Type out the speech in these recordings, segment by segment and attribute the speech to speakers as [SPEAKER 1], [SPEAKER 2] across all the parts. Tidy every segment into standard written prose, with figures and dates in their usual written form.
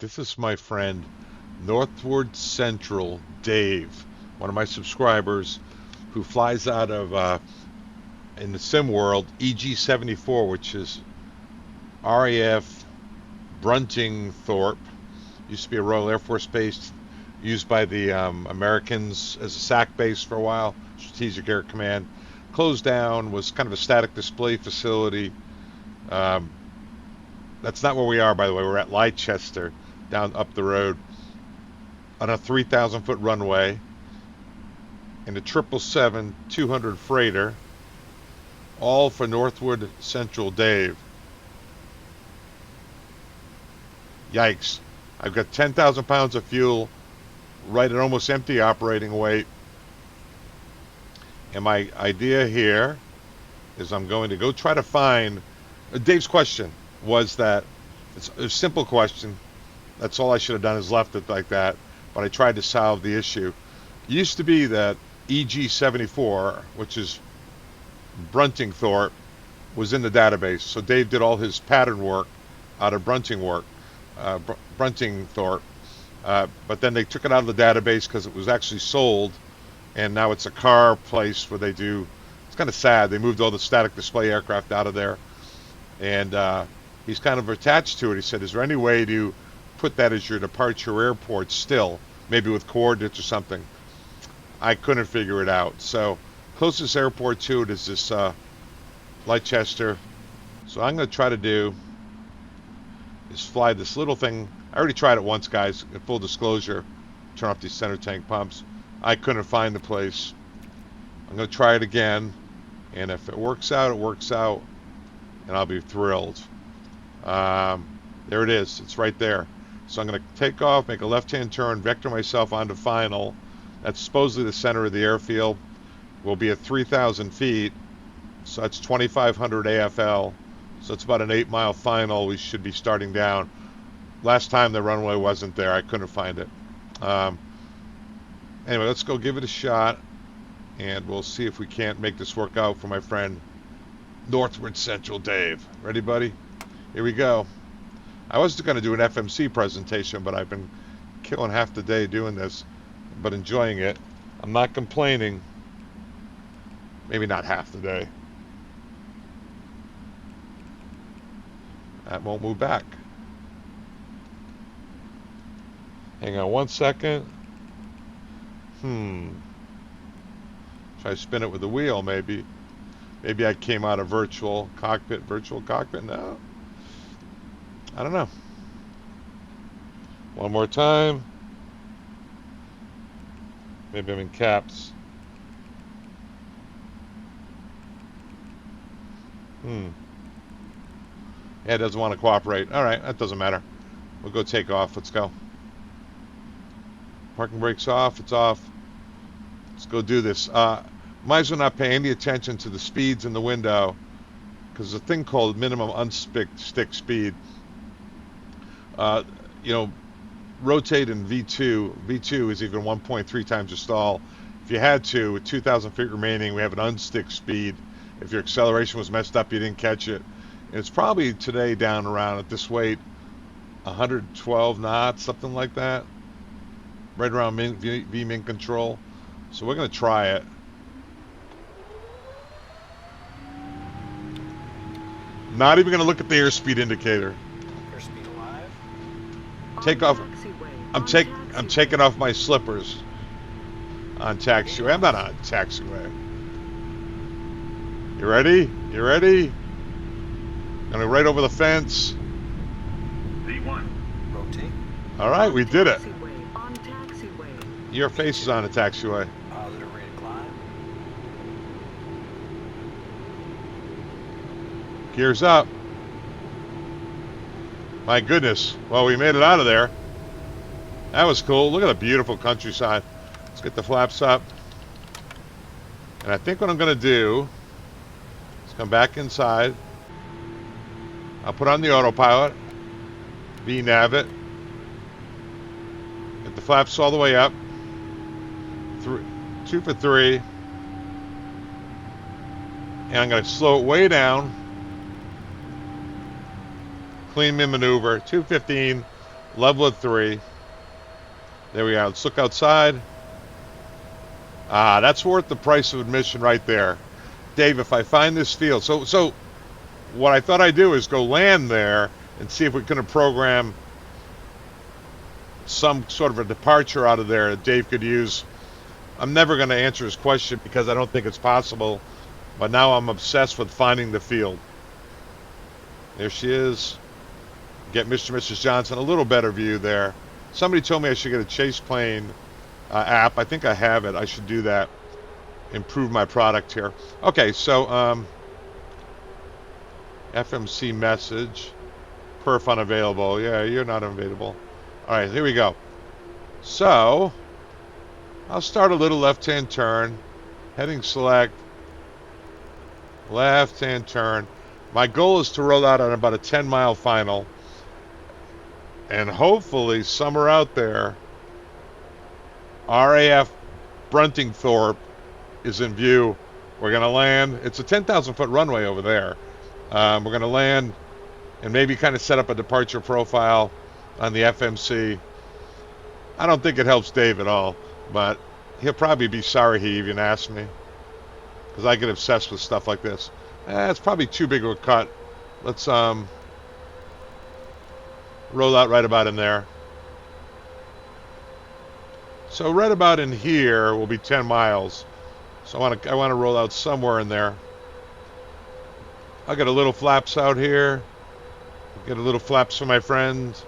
[SPEAKER 1] This is my friend Northward Central Dave, one of my subscribers who flies out of, in the sim world, EG74, which is RAF Bruntingthorpe. Used to be a Royal Air Force base used by the Americans as a SAC base for a while, Strategic Air Command. Closed down, was kind of a static display facility. That's not where we are, by the way. We're at Leicester, down up the road, on a 3,000-foot runway in a 777-200 freighter, all for Northward Central Dave. Yikes. I've got 10,000 pounds of fuel, right at almost empty operating weight. And my idea here is I'm going to go try to find... Dave's question was that, it's a simple question. That's all I should have done, is left it like that. But I tried to solve the issue. It used to be that EG74, which is Bruntingthorpe, was in the database. So Dave did all his pattern work out of Bruntingthorpe. But then they took it out of the database because it was actually sold. And now it's a car place where they do... It's kind of sad. They moved all the static display aircraft out of there. And he's kind of attached to it. He said, is there any way to put that as your departure airport still? Maybe with coordinates or something. I couldn't figure it out. So closest airport to it is this Leicester. So I'm going to try to do is fly this little thing. I already tried it once, guys. In full disclosure, turn off these center tank pumps. I couldn't find the place. I'm going to try it again. And if it works out, it works out. And I'll be thrilled. There it is. It's right there. So I'm going to take off, make a left-hand turn, vector myself onto final. That's supposedly the center of the airfield. We'll be at 3,000 feet. So that's 2,500 AFL. So it's about an 8-mile final. We should be starting down. Last time the runway wasn't there. I couldn't find it. Anyway, let's go give it a shot. And we'll see if we can't make this work out for my friend Northward Central Dave. Ready, buddy? Here we go. I was going to do an FMC presentation, but I've been killing half the day doing this, but enjoying it. I'm not complaining. Maybe not half the day. That won't move back. Hang on one second. Try to spin it with the wheel, maybe. Maybe I came out of virtual cockpit. No. I don't know. One more time. Maybe I'm in caps. Yeah, it doesn't want to cooperate. All right, that doesn't matter. We'll go take off. Let's go. Parking brake's off. It's off. Let's go do this. Might as well not pay any attention to the speeds in the window, because there's a thing called minimum unstick speed. You know, rotate in V2. V2 is even 1.3 times your stall. If you had to, with 2,000 feet remaining, we have an unstick speed. If your acceleration was messed up, you didn't catch it. And it's probably today down around at this weight, 112 knots, something like that. Right around V-min control. So we're going to try it. Not even going to look at the airspeed indicator.
[SPEAKER 2] Airspeed alive.
[SPEAKER 1] Take off. I'm taking off my slippers on taxiway. I'm not on taxiway. You ready? You ready? Gonna right over the fence.
[SPEAKER 2] V1. Rotate.
[SPEAKER 1] All right, we did it.
[SPEAKER 3] On taxiway.
[SPEAKER 1] Your face is on the taxiway.
[SPEAKER 2] Positive rate of climb.
[SPEAKER 1] Gears up. My goodness. Well, we made it out of there. That was cool. Look at the beautiful countryside. Let's get the flaps up. And I think what I'm going to do is come back inside. I'll put on the autopilot. V-nav it. Get the flaps all the way up. 2 for 3. And I'm going to slow it way down. Clean min maneuver. 215. Level of 3. There we are. Let's look outside. Ah, that's worth the price of admission right there. Dave, if I find this field, so what I thought I'd do is go land there and see if we can program some sort of a departure out of there that Dave could use. I'm never going to answer his question because I don't think it's possible, but now I'm obsessed with finding the field. There she is. Get Mr. and Mrs. Johnson a little better view there. Somebody told me I should get a chase plane app. I think I have it. I should do that. Improve my product here. Okay, so FMC message. Perf unavailable. Yeah, you're not available. All right, here we go. So I'll start a little left-hand turn. Heading select. Left-hand turn. My goal is to roll out on about a 10-mile final. And hopefully somewhere out there, RAF Bruntingthorpe is in view. We're going to land. It's a 10,000-foot runway over there. We're going to land and maybe kind of set up a departure profile on the FMC. I don't think it helps Dave at all, but he'll probably be sorry he even asked me, because I get obsessed with stuff like this. It's probably too big of a cut. Let's roll out right about in there. So right about in here will be 10 miles. So I want to roll out somewhere in there. I'll get a little flaps out here. Get a little flaps for my friends.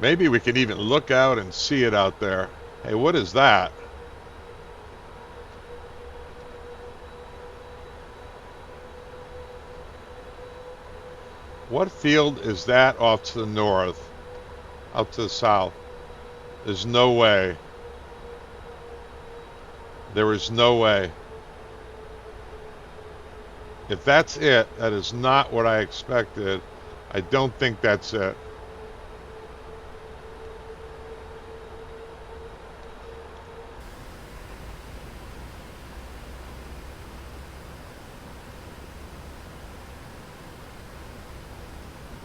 [SPEAKER 1] Maybe we can even look out and see it out there. Hey, what is that? What field is that off to the north? Out to the south? There's no way. There is no way. If that's it, that is not what I expected. I don't think that's it.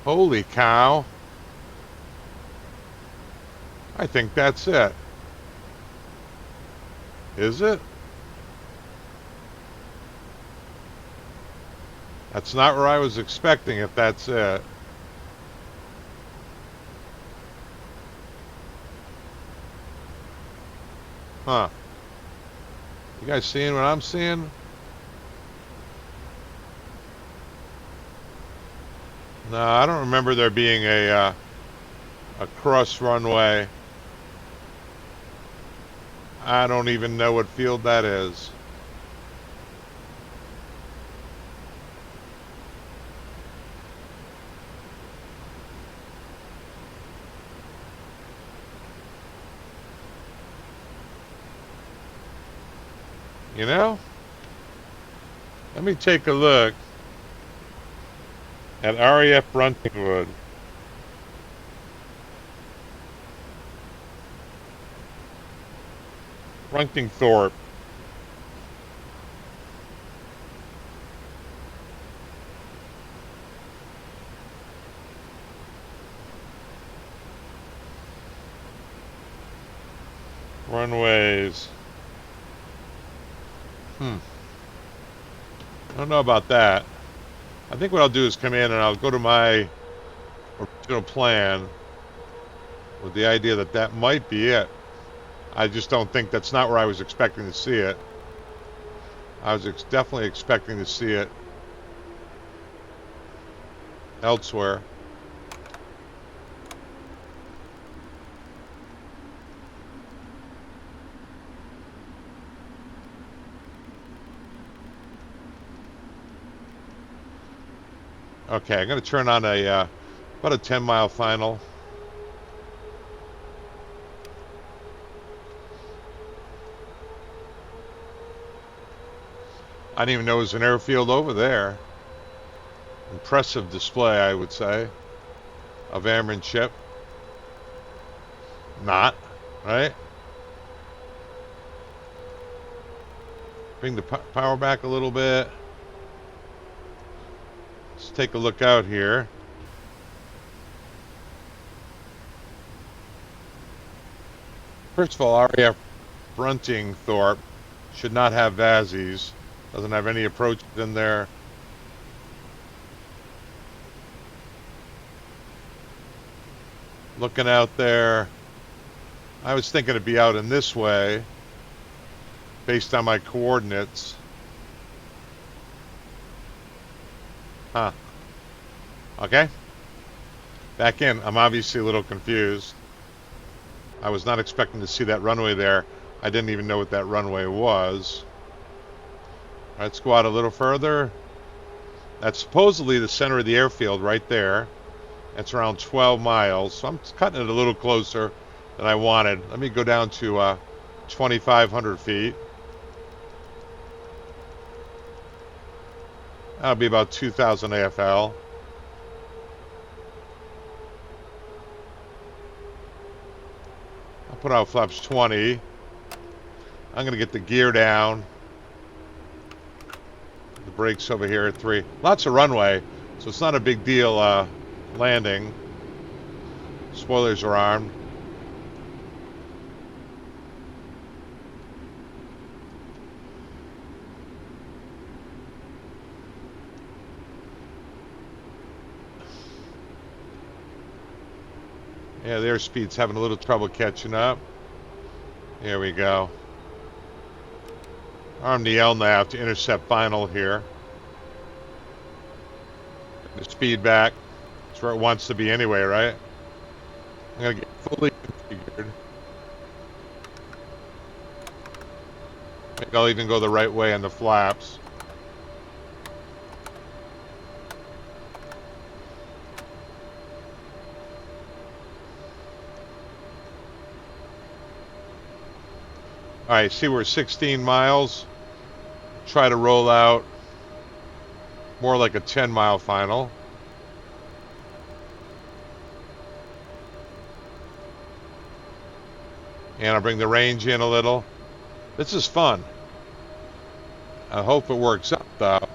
[SPEAKER 1] Holy cow. I think that's it. Is it? That's not where I was expecting if that's it. Huh. You guys seeing what I'm seeing? No, I don't remember there being a cross runway. I don't even know what field that is. You know? Let me take a look at RAF Bruntingthorpe. Bruntingthorpe. Runways. I don't know about that. I think what I'll do is come in and I'll go to my original plan with the idea that that might be it. I just don't think that's not where I was expecting to see it. I was definitely expecting to see it elsewhere. Okay, I'm going to turn on a about a 10-mile final. I didn't even know there was an airfield over there. Impressive display, I would say, of airmanship. Not, right? Bring the power back a little bit. Let's take a look out here. First of all, RAF Bruntingthorpe should not have VASIs. Doesn't have any approaches in there. Looking out there, I was thinking it'd be out in this way based on my coordinates. Huh. Okay. Back in. I'm obviously a little confused. I was not expecting to see that runway there. I didn't even know what that runway was. Let's go out a little further. That's supposedly the center of the airfield right there. It's around 12 miles, so I'm cutting it a little closer than I wanted. Let me go down to 2,500 feet. That'll be about 2,000 AFL. I'll put out flaps 20. I'm going to get the gear down. The brakes over here at 3. Lots of runway, so it's not a big deal landing. Spoilers are armed. Yeah, the airspeed's having a little trouble catching up. Here we go. Arm the LNAV to intercept final here. The speed back. It's where it wants to be anyway, right? I'm going to get fully configured. Maybe I'll even go the right way on the flaps. Alright, see we're 16 miles. Try to roll out more like a 10-mile final. And I'll bring the range in a little. This is fun. I hope it works out though.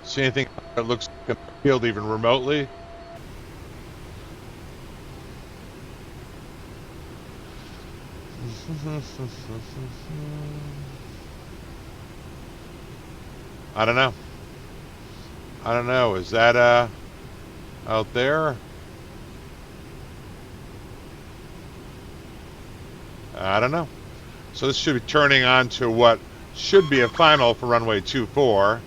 [SPEAKER 1] See anything that looks like a field even remotely? I don't know. I don't know. Is that out there? I don't know. So this should be turning on to what should be a final for runway 24.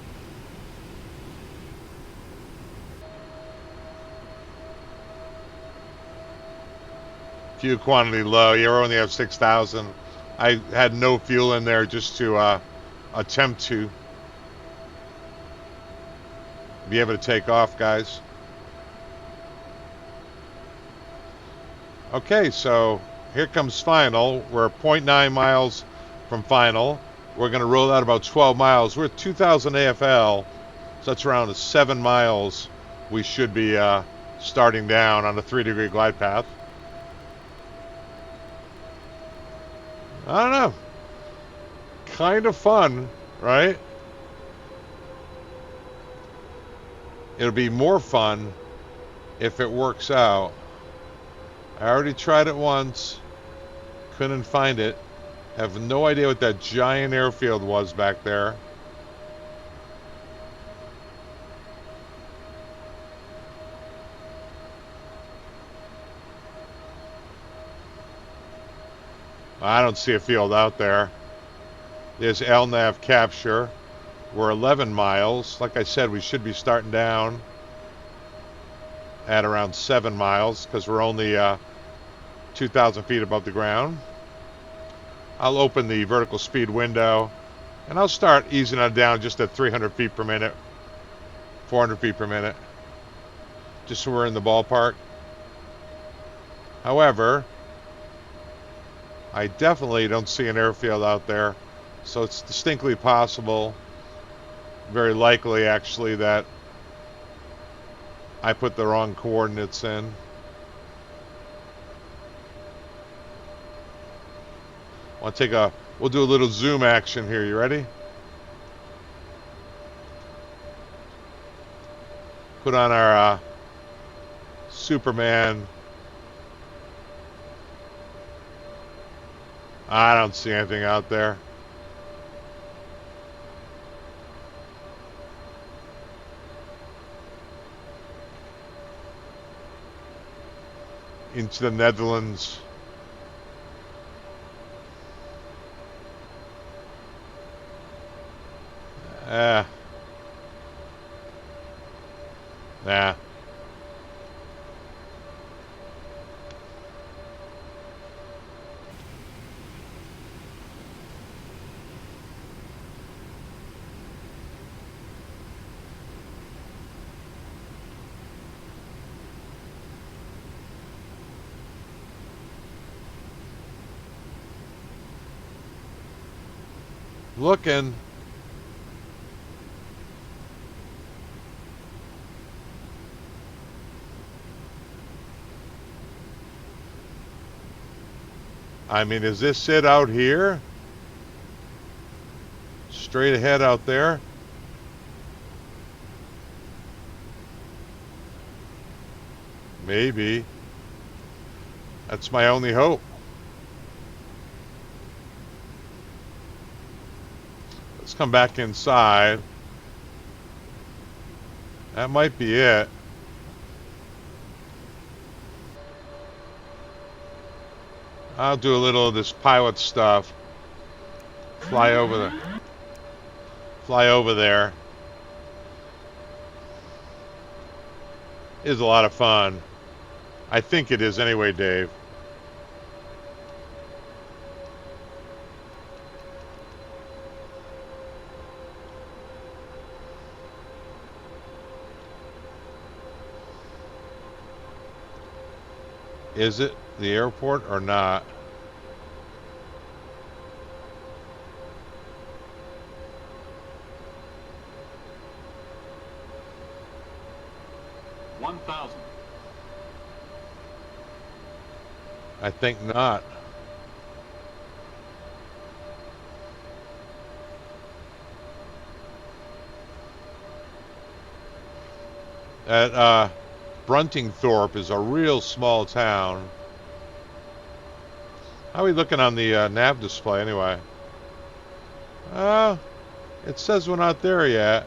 [SPEAKER 1] Fuel quantity low. You only have 6,000. I had no fuel in there just to attempt to be able to take off, guys. Okay, so here comes final. We're 0.9 miles from final. We're going to roll out about 12 miles. We're at 2,000 AFL, so that's around 7 miles. We should be starting down on a 3-degree glide path. I don't know. Kind of fun, right? It'll be more fun if it works out. I already tried it once. Couldn't find it. Have no idea what that giant airfield was back there. I don't see a field out there. There's LNAV capture. We're 11 miles. Like I said, we should be starting down at around 7 miles because we're only 2,000 feet above the ground. I'll open the vertical speed window and I'll start easing it down just at 300 feet per minute, 400 feet per minute, just so we're in the ballpark. However, I definitely don't see an airfield out there, so it's distinctly possible, very likely actually, that I put the wrong coordinates in. We'll do a little zoom action here. You ready? Put on our Superman. I don't see anything out there. Into the Netherlands. Nah. Looking. I mean, is this it out here? Straight ahead out there? Maybe. That's my only hope. Let's come back inside. That might be it. I'll do a little of this pilot stuff. Fly over there. It is a lot of fun. I think it is anyway, Dave. Is it the airport or not? I think not. That Bruntingthorpe is a real small town. How are we looking on the nav display anyway? It says we're not there yet.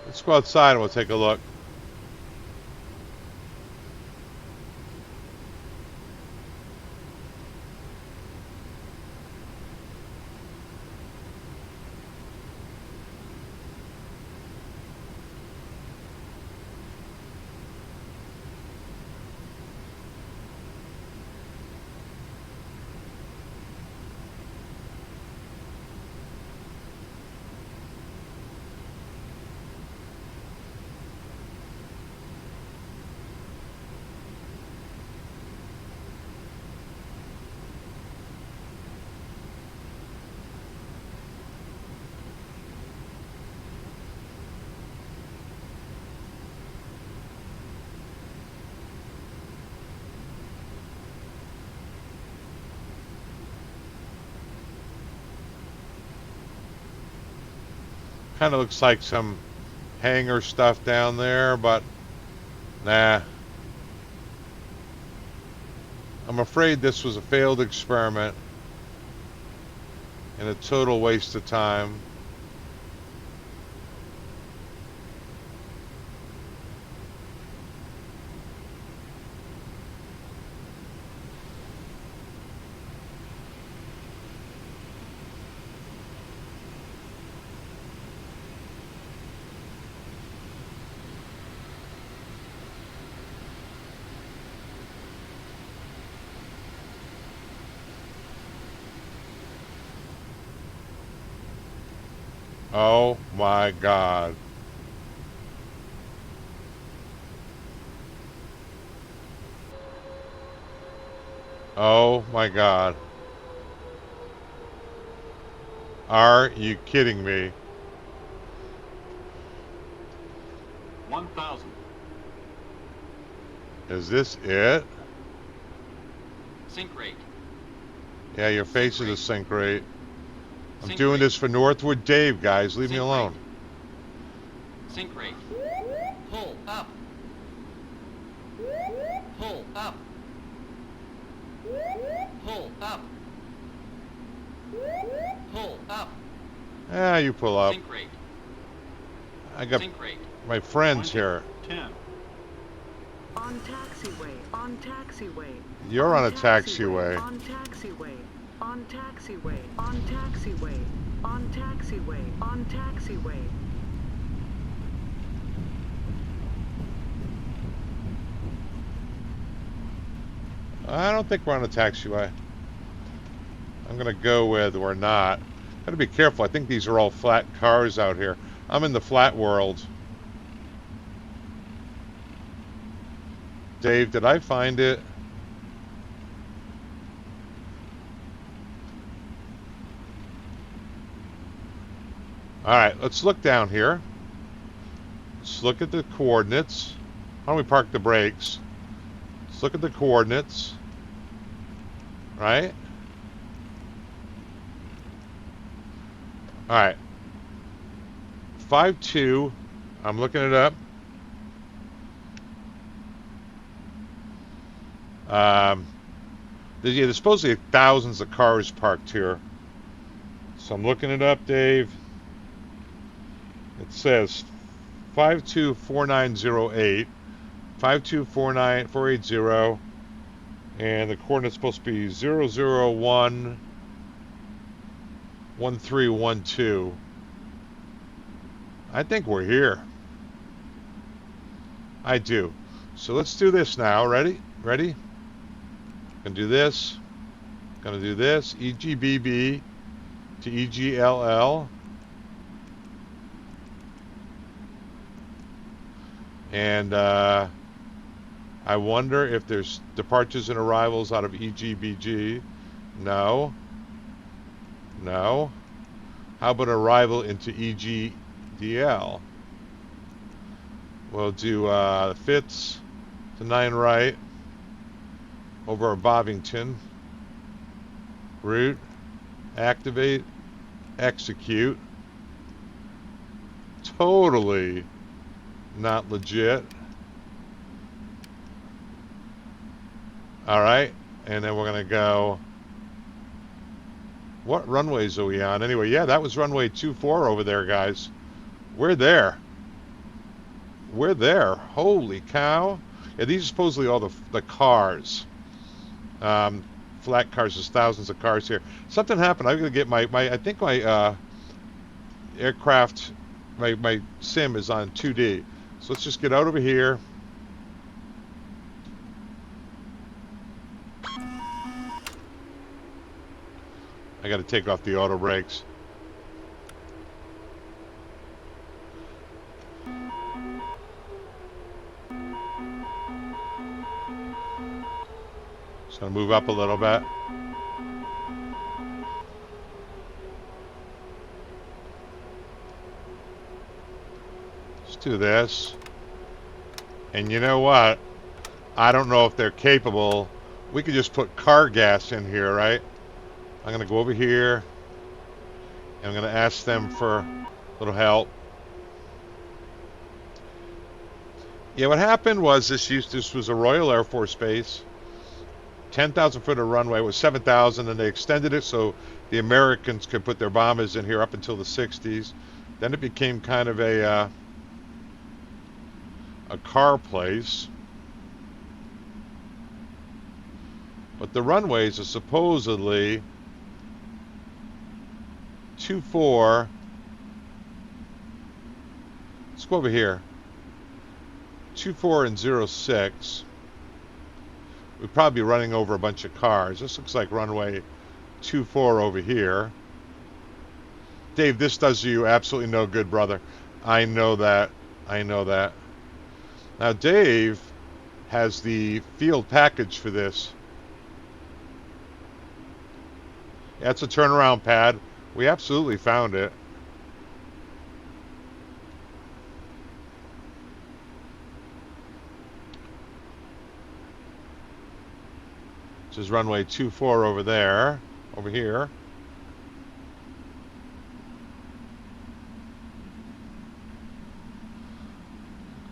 [SPEAKER 1] Let's go outside and we'll take a look. Kind of looks like some hangar stuff down there, but nah. I'm afraid this was a failed experiment and a total waste of time. Oh my God. Oh my God. Are you kidding me?
[SPEAKER 4] 1,000.
[SPEAKER 1] Is this it?
[SPEAKER 4] Sink rate.
[SPEAKER 1] Yeah, you're facing the sink rate. I'm
[SPEAKER 4] Sink
[SPEAKER 1] doing
[SPEAKER 4] rate.
[SPEAKER 1] this for Northwood Dave, guys. Leave me
[SPEAKER 4] Sink
[SPEAKER 1] alone.
[SPEAKER 4] Sink rate. Pull up. Pull up. Pull up. Pull up.
[SPEAKER 1] Ah, you pull up.
[SPEAKER 4] Sink rate.
[SPEAKER 1] I got
[SPEAKER 4] Sink rate.
[SPEAKER 1] my friends
[SPEAKER 4] 20.
[SPEAKER 1] here.
[SPEAKER 4] 10.
[SPEAKER 3] On taxiway. On taxiway.
[SPEAKER 1] You're on a taxiway.
[SPEAKER 3] On taxiway. On taxiway. On taxiway. On taxiway. On taxiway.
[SPEAKER 1] I don't think we're on a taxiway. I'm gonna go with we're not. Gotta be careful. I think these are all flat cars out here. I'm in the flat world. Dave, did I find it? Alright, let's look down here. Let's look at the coordinates. Why don't we park the brakes? Let's look at the coordinates. Right? Alright. 5-2. I'm looking it up. There's supposedly thousands of cars parked here. So I'm looking it up, Dave. It says 524908, 5249480, and the coordinate's supposed to be 0011312. I think we're here. I do. So let's do this now. Ready? Ready? Gonna do this. Gonna do this. EGBB to EGLL. And I wonder if there's departures and arrivals out of EGBG. No. No. How about arrival into EGDL? We'll do Fitz to 9 right over Bovington. Route. Activate. Execute. Totally not legit. Alright, and then we're gonna go. What runways are we on? Anyway, yeah, that was runway 24 over there, guys. We're there. We're there. Holy cow. Yeah, these are supposedly all the cars. Flat cars, there's thousands of cars here. Something happened. I'm gonna get my I think my aircraft, my sim is on 2D. So let's just get out over here. I got to take off the auto brakes. Just gonna move up a little bit. Let's do this. And you know what? I don't know if they're capable. We could just put car gas in here, right? I'm going to go over here. And I'm going to ask them for a little help. Yeah, what happened was this was a Royal Air Force base. 10,000 foot of runway. It was 7,000, and they extended it so the Americans could put their bombers in here up until the 60s. Then it became kind of a car place. But the runways are supposedly 24. Let's go over here. 24 and 06. We'd probably be running over a bunch of cars. This looks like runway 24 over here. Dave, this does you absolutely no good, brother. I know that. I know that. Now, Dave has the field package for this. That's a turnaround pad. We absolutely found it. which is runway 24 over there, over here.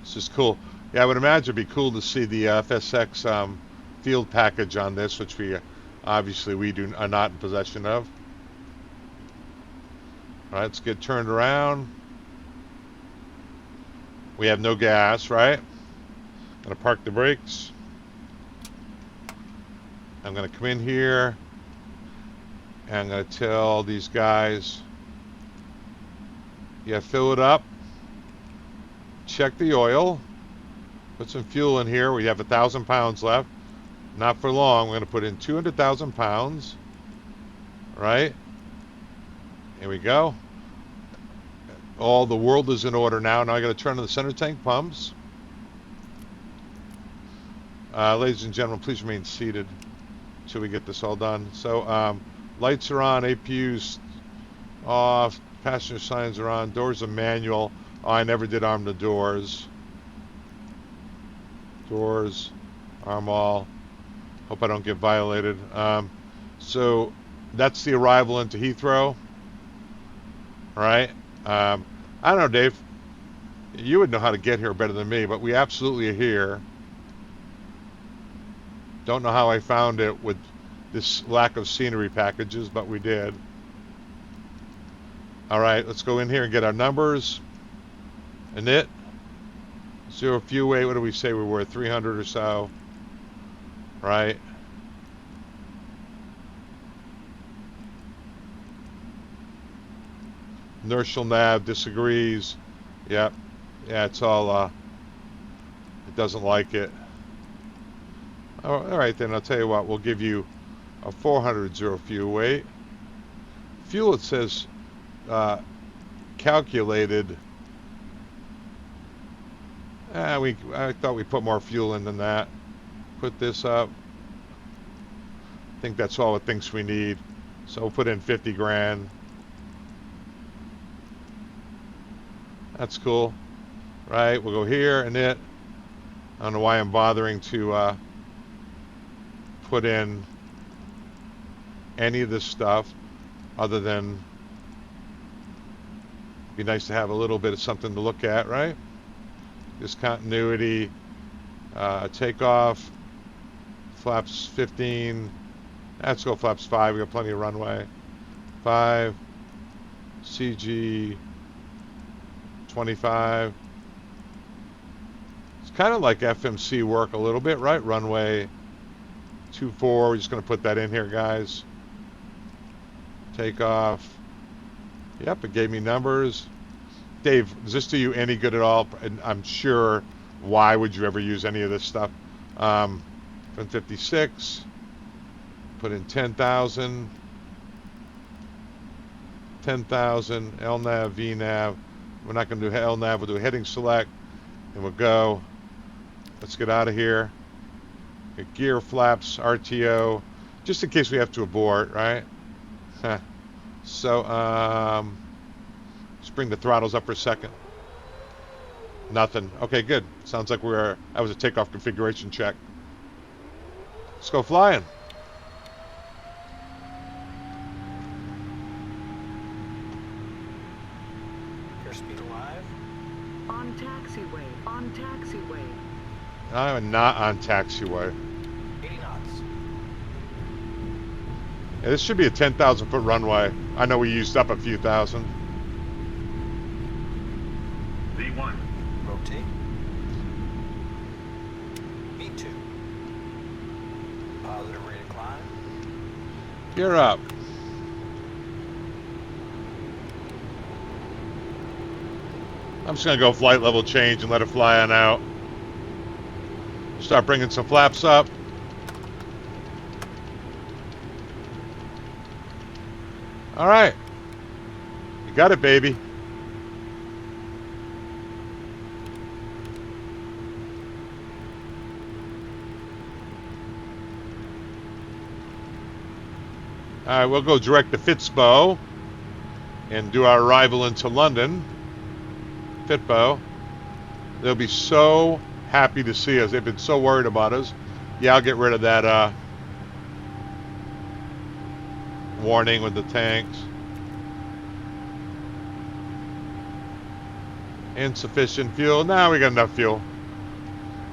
[SPEAKER 1] This is cool. Yeah, I would imagine it'd be cool to see the FSX field package on this, which we obviously are not in possession of. All right, let's get turned around. We have no gas, right? I'm gonna park the brakes. I'm gonna come in here and I'm gonna tell these guys, yeah, fill it up. Check the oil. Put some fuel in here. We have 1,000 pounds left. Not for long. We're going to put in 200,000 pounds. Right? Here we go. All the world is in order now. Now I got to turn on the center tank pumps. Ladies and gentlemen, please remain seated until we get this all done. So, lights are on, APU's off, passenger signs are on, doors are manual. Oh, I never did arm the doors. Doors, arm all. Hope I don't get violated. So that's the arrival into Heathrow. All right. I don't know, Dave. You would know how to get here better than me, but we absolutely are here. Don't know how I found it with this lack of scenery packages, but we did. All right, let's go in here and get our numbers. And it. Zero fuel weight, what do we say we were? 300 or so. Right. Inertial nav disagrees. Yep. Yeah, it's all, it doesn't like it. Oh, all right, then I'll tell you what, we'll give you a 400 zero fuel weight. Fuel, it says, calculated. I thought we put more fuel in than that. Put this up. I think that's all it thinks we need. So we'll put in 50 grand. That's cool. Right, we'll go here and it. I don't know why I'm bothering to put in any of this stuff other than be nice to have a little bit of something to look at, right? Discontinuity, takeoff, flaps 15, let's go flaps 5, we got plenty of runway, 5, CG 25, it's kind of like FMC work a little bit, right? Runway 24, we're just going to put that in here, guys. Takeoff, yep, it gave me numbers. Dave, does this do you any good at all? And I'm sure, why would you ever use any of this stuff? From 56, put in 10,000, 10,000, LNAV, VNAV. We're not going to do LNAV, we'll do a heading select, and we'll go. Let's get out of here. Get gear, flaps, RTO, just in case we have to abort, right? So, let's bring the throttles up for a second. Nothing. Okay, good. Sounds like that was a takeoff configuration check. Let's go flying.
[SPEAKER 2] Airspeed alive.
[SPEAKER 3] On taxiway. On taxiway.
[SPEAKER 1] I'm not on taxiway.
[SPEAKER 2] 80 knots.
[SPEAKER 1] Yeah, this should be a 10,000 foot runway. I know we used up a few thousand.
[SPEAKER 2] V1. Rotate. V2. Positive rate of climb.
[SPEAKER 1] Gear up. I'm just going to go flight level change and let it fly on out. Start bringing some flaps up. All right. You got it, baby. All right, we'll go direct to Fitzbo and do our arrival into London. Fitbo. They'll be so happy to see us. They've been so worried about us. Yeah, I'll get rid of that warning with the tanks. Insufficient fuel. Now we got enough fuel.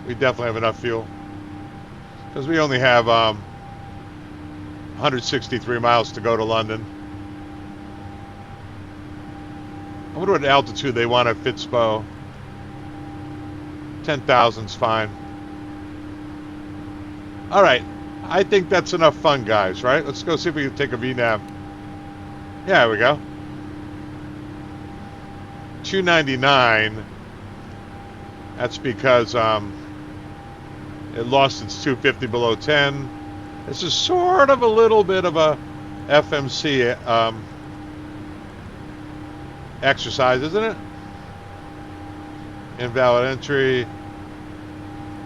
[SPEAKER 1] We definitely have enough fuel. Because we only have 163 miles to go to London. I wonder what altitude they want at Fitzbo. 10,000's fine. All right. I think that's enough fun, guys, right? Let's go see if we can take a VNAV. Yeah, there we go. 299. That's because it lost its 250 below 10. This is sort of a little bit of a FMC exercise, isn't it? Invalid entry.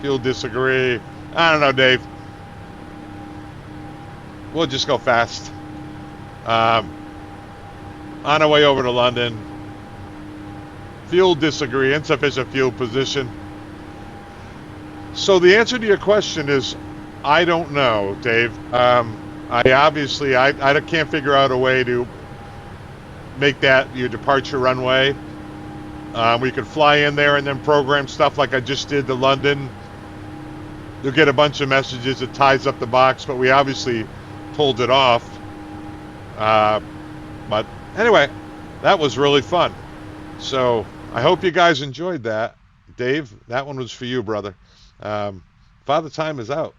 [SPEAKER 1] Fuel disagree. I don't know, Dave. We'll just go fast. On our way over to London. Fuel disagree. Insufficient fuel position. So the answer to your question is, I don't know, Dave. I can't figure out a way to make that your departure runway. We could fly in there and then program stuff like I just did to London. You'll get a bunch of messages that ties up the box, but we obviously pulled it off. But anyway, that was really fun. So I hope you guys enjoyed that. Dave, that one was for you, brother. Father Time is out.